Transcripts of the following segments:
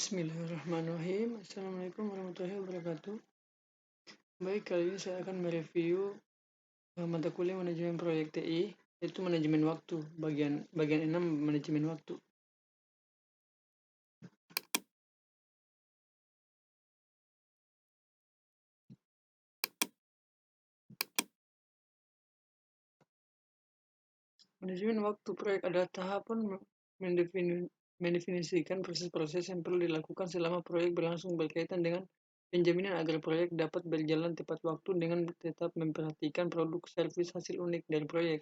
Bismillahirrahmanirrahim. Assalamualaikum warahmatullahi wabarakatuh. Baik, kali ini saya akan mereview mata kuliah manajemen proyek TI, yaitu manajemen waktu, bagian 6 manajemen waktu. Manajemen waktu proyek adalah tahapan mendefinisikan proses-proses yang perlu dilakukan selama proyek berlangsung berkaitan dengan penjaminan agar proyek dapat berjalan tepat waktu dengan tetap memperhatikan produk servis hasil unik dari proyek.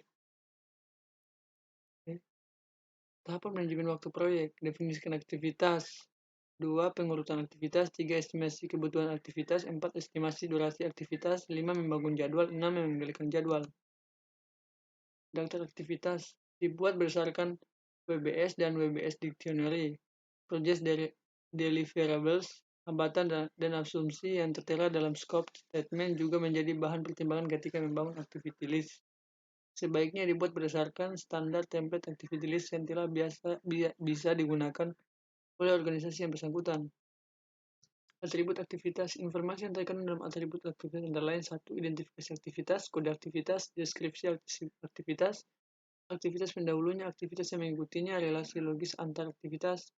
Tahapan manajemen waktu proyek, definisikan aktivitas. 2. Pengurutan aktivitas. 3. Estimasi kebutuhan aktivitas. 4. Estimasi durasi aktivitas. 5. Membangun jadwal. 6. Mengendalikan jadwal. Daftar aktivitas dibuat berdasarkan WBS dan WBS Dictionary. Project deliverables, hambatan dan asumsi yang tertera dalam scope statement juga menjadi bahan pertimbangan ketika membangun activity list. Sebaiknya dibuat berdasarkan standar template activity list yang telah bisa digunakan oleh organisasi yang bersangkutan. Atribut aktivitas. Informasi yang terkandung dalam atribut aktivitas antara lain: 1. Identifikasi aktivitas, kode aktivitas, deskripsi aktivitas, aktivitas pendahulunya, aktivitas yang mengikutinya, relasi logis antar aktivitas.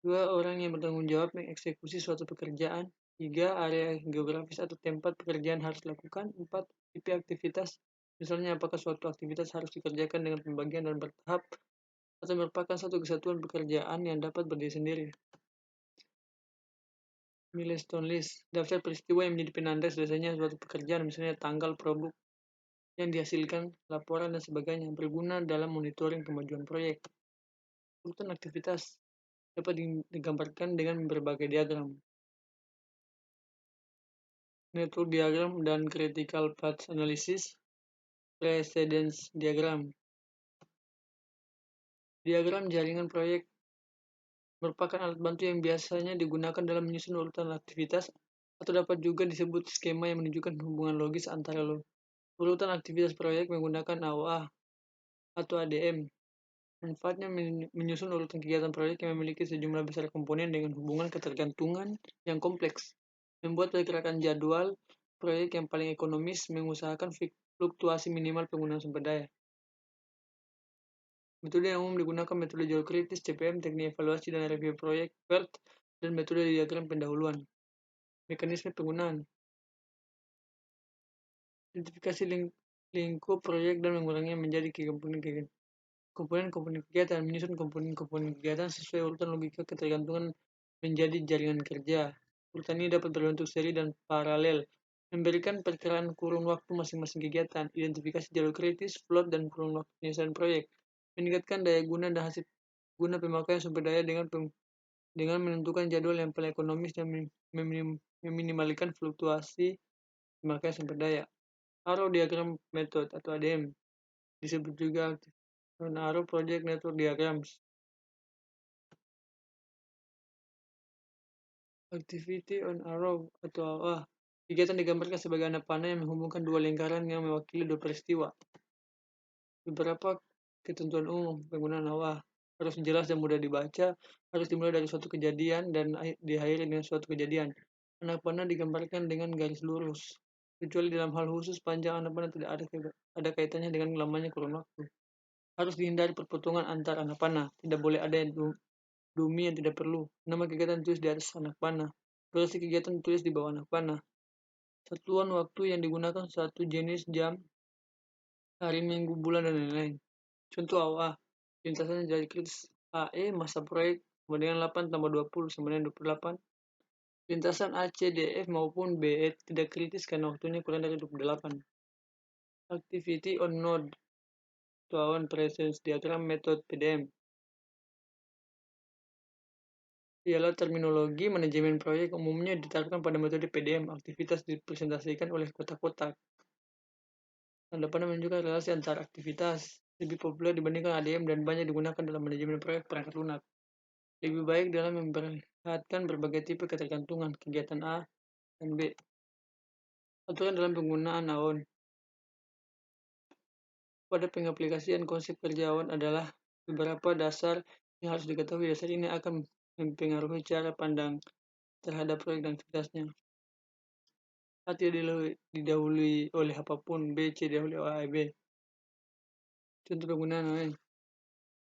2. Orang yang bertanggung jawab mengeksekusi suatu pekerjaan. 3. Area geografis atau tempat pekerjaan harus dilakukan. 4. Tipe aktivitas. Misalnya, apakah suatu aktivitas harus dikerjakan dengan pembagian dan bertahap atau merupakan satu kesatuan pekerjaan yang dapat berdiri sendiri. Milestone list, daftar peristiwa yang menjadi penanda selesainya suatu pekerjaan, misalnya tanggal, produk yang dihasilkan, laporan, dan sebagainya, berguna dalam monitoring kemajuan proyek. Urutan aktivitas dapat digambarkan dengan berbagai diagram. Network diagram dan critical path analysis. Precedence diagram. Diagram jaringan proyek merupakan alat bantu yang biasanya digunakan dalam menyusun urutan aktivitas atau dapat juga disebut skema yang menunjukkan hubungan logis antara urutan aktivitas proyek menggunakan AOA atau ADM. Manfaatnya menyusun urutan kegiatan proyek yang memiliki sejumlah besar komponen dengan hubungan ketergantungan yang kompleks. Membuat pergerakan jadwal proyek yang paling ekonomis, mengusahakan fluktuasi minimal penggunaan sumber daya. Metode yang umum digunakan metode jalur kritis, CPM, teknik evaluasi dan review proyek, PERT, dan metode diagram pendahuluan. Mekanisme penggunaan. Identifikasi lingkup proyek dan menguranginya menjadi komponen-komponen kegiatan, menyusun komponen-komponen kegiatan sesuai urutan logika ketergantungan menjadi jaringan kerja. Urutan ini dapat berbentuk seri dan paralel, memberikan perkiraan kurun waktu masing-masing kegiatan, identifikasi jalur kritis, float, dan kurun waktu penyelesaian proyek, meningkatkan daya guna dan hasil guna pemakaian sumber daya dengan menentukan jadwal yang paling ekonomis dan meminimalkan fluktuasi pemakaian sumber daya. Arrow diagram method atau ADM disebut juga Arrow Project Network Diagrams. Activity on Arrow atau AOA. Kegiatan digambarkan sebagai anak panah yang menghubungkan dua lingkaran yang mewakili dua peristiwa. Beberapa ketentuan umum penggunaan AOA harus jelas dan mudah dibaca, harus dimulai dari suatu kejadian dan diakhiri dengan suatu kejadian. Anak panah digambarkan dengan garis lurus, kecuali dalam hal khusus panjang anak panah tidak ada kaitannya dengan lamanya kurun waktu. Harus dihindari perpotongan antar anak panah, tidak boleh ada dumi yang tidak perlu. Nama kegiatan ditulis di atas anak panah. Durasi kegiatan ditulis di bawah anak panah. Satuan waktu yang digunakan satu jenis jam, hari, minggu, bulan, dan lain-lain. Contoh AOA. Lintasan dari kritis AE, masa proyek sama dengan 8 tambah 20 sama dengan 28. Lintasan ACDF maupun BE tidak kritis karena waktunya kurang dari 28. Activity on node atau on presence diagram method PDM. Ialah terminologi manajemen proyek umumnya diterapkan pada metode PDM. Aktivitas dipresentasikan oleh kotak-kotak. Tanda panah menunjukkan relasi antar aktivitas. Lebih populer dibandingkan ADM dan banyak digunakan dalam manajemen proyek perangkat lunak. Lebih baik dalam memperlihatkan berbagai tipe ketergantungan kegiatan A dan B. Aturan dalam penggunaan AON. Pada pengaplikasian konsep kerja AON adalah beberapa dasar yang harus diketahui. Dasar ini akan mempengaruhi cara pandang terhadap proyek dan aktivitasnya. A tidak didahului oleh apapun, B, C didahului oleh A, B. Contoh penggunaan.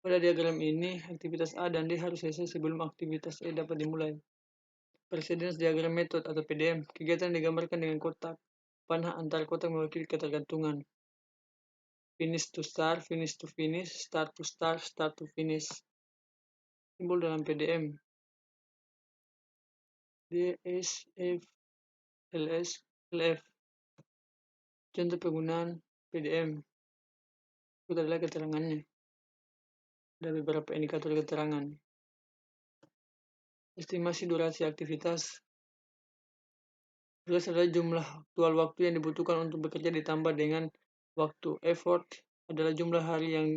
Pada diagram ini, aktivitas A dan D harus selesai sebelum aktivitas E dapat dimulai. Precedence diagram method atau PDM, kegiatan digambarkan dengan kotak. Panah antar kotak mewakili ketergantungan. Finish to start, finish to finish, start to start, start to finish. Simbol dalam PDM. D, S, F, LS, LF. Contoh penggunaan PDM. Itu adalah keterangannya. Ada beberapa indikator keterangan. Estimasi durasi aktivitas. Durasi adalah jumlah aktual waktu yang dibutuhkan untuk bekerja ditambah dengan waktu. Effort adalah jumlah hari yang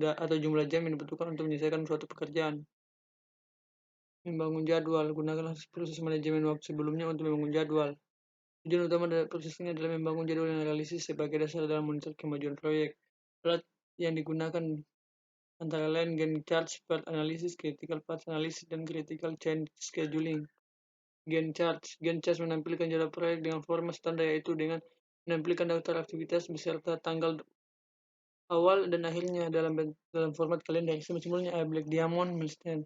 atau jumlah jam yang dibutuhkan untuk menyelesaikan suatu pekerjaan. Membangun jadwal. Gunakan proses manajemen waktu sebelumnya untuk membangun jadwal. Tujuan utama dari proses ini adalah membangun jadwal yang realistis sebagai dasar dalam monitor kemajuan proyek. Alat yang digunakan antara lain Gantt chart, path analysis, critical path analysis, dan critical change scheduling. Gantt chart menampilkan jadwal proyek dengan format standar, yaitu dengan menampilkan daftar aktivitas beserta tanggal awal dan akhirnya dalam format kalender. Simbolnya Black Diamond milestone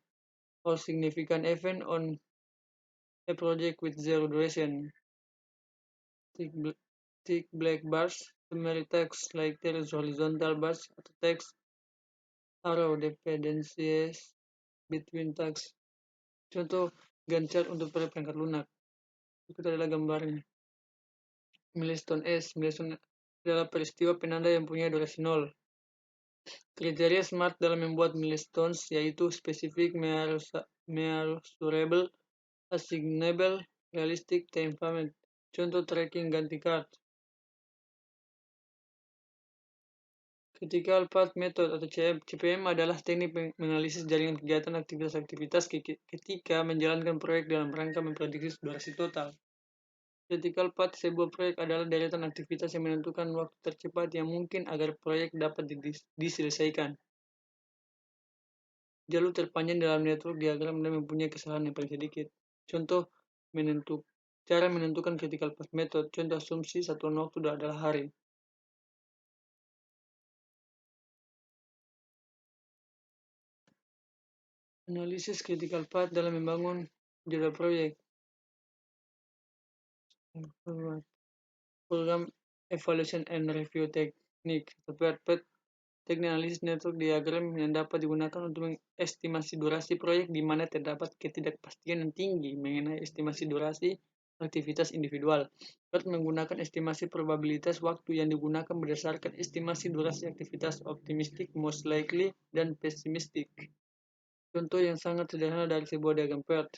or significant event on a project with zero duration. Thick black bars, summary text like there is horizontal bars atau text arrow dependencies between text. Contoh Gantt chart untuk perangkat lunak. Itu adalah gambarnya. Milestone S. Milestone adalah peristiwa penanda yang punya durasi 0. Kriteria SMART dalam membuat milestones yaitu specific, measurable, assignable, realistic, time frame. Contoh tracking ganti card. Critical Path Method atau CPM adalah teknik menganalisis jaringan kegiatan aktivitas ketika menjalankan proyek dalam rangka memprediksi durasi total. Critical Path sebuah proyek adalah deretan aktivitas yang menentukan waktu tercepat yang mungkin agar proyek dapat diselesaikan. Jalur terpanjang dalam network diagram dan mempunyai kesalahan yang paling sedikit. Contoh cara menentukan critical path method. Contoh asumsi satuan waktu adalah hari. Analisis critical path dalam membangun jadwal proyek. Program Evaluation and Review Technique atau PERT. Teknik analisis network diagram yang dapat digunakan untuk mengestimasi durasi proyek di mana terdapat ketidakpastian yang tinggi mengenai estimasi durasi aktivitas individual. PERT menggunakan estimasi probabilitas waktu yang digunakan berdasarkan estimasi durasi aktivitas optimistic, most likely, dan pessimistic. Contoh yang sangat sederhana dari sebuah diagram PERT.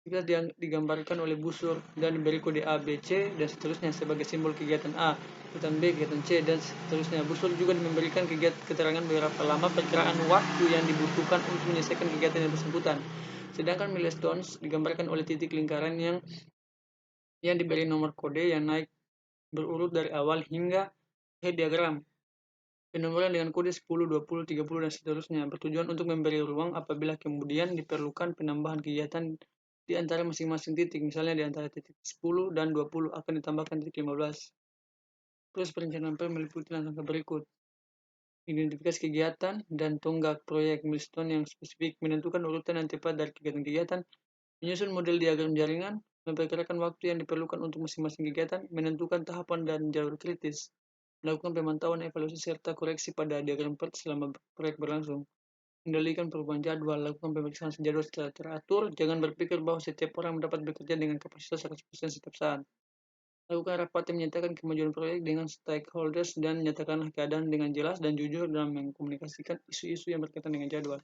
Jika digambarkan oleh busur dan diberi kode A, B, C, dan seterusnya sebagai simbol kegiatan A, kegiatan B, kegiatan C, dan seterusnya. Busur juga memberikan keterangan berapa lama perkiraan waktu yang dibutuhkan untuk menyelesaikan kegiatan yang bersangkutan. Sedangkan milestones digambarkan oleh titik lingkaran yang diberi nomor kode yang naik berurut dari awal hingga akhir diagram. Penomoran dengan kode 10, 20, 30, dan seterusnya bertujuan untuk memberi ruang apabila kemudian diperlukan penambahan kegiatan di antara masing-masing titik. Misalnya di antara titik 10 dan 20 akan ditambahkan titik 15. Terus perencanaan proyek meliputi langkah berikut. Identifikasi kegiatan dan tonggak proyek milestone yang spesifik, menentukan urutan yang tepat dari kegiatan-kegiatan, menyusun model diagram jaringan, memperkirakan waktu yang diperlukan untuk masing-masing kegiatan, menentukan tahapan dan jalur kritis, melakukan pemantauan, evaluasi, serta koreksi pada diagram PERT selama proyek berlangsung. Kendalikan perubahan jadwal, lakukan pemeriksaan jadwal secara teratur, jangan berpikir bahwa setiap orang dapat bekerja dengan kapasitas 100% setiap saat. Lakukan rapat yang menyatakan kemajuan proyek dengan stakeholders dan nyatakanlah keadaan dengan jelas dan jujur dalam mengkomunikasikan isu-isu yang berkaitan dengan jadwal.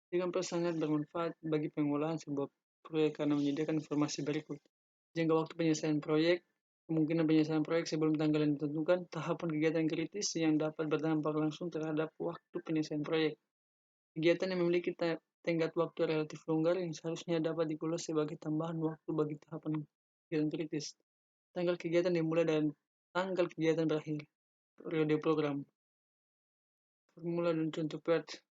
Diagram PERT sangat bermanfaat bagi pengolahan sebuah proyek karena menyediakan informasi berikut. Jangka waktu penyelesaian proyek, kemungkinan penyelesaian proyek sebelum tanggal yang ditentukan, tahapan kegiatan kritis yang dapat berdampak langsung terhadap waktu penyelesaian proyek. Kegiatan yang memiliki tenggat waktu relatif longgar yang seharusnya dapat dikelola sebagai tambahan waktu bagi tahapan kegiatan kritis. Tanggal kegiatan dimulai dan tanggal kegiatan berakhir. Periode program. Formula dan contoh PERT.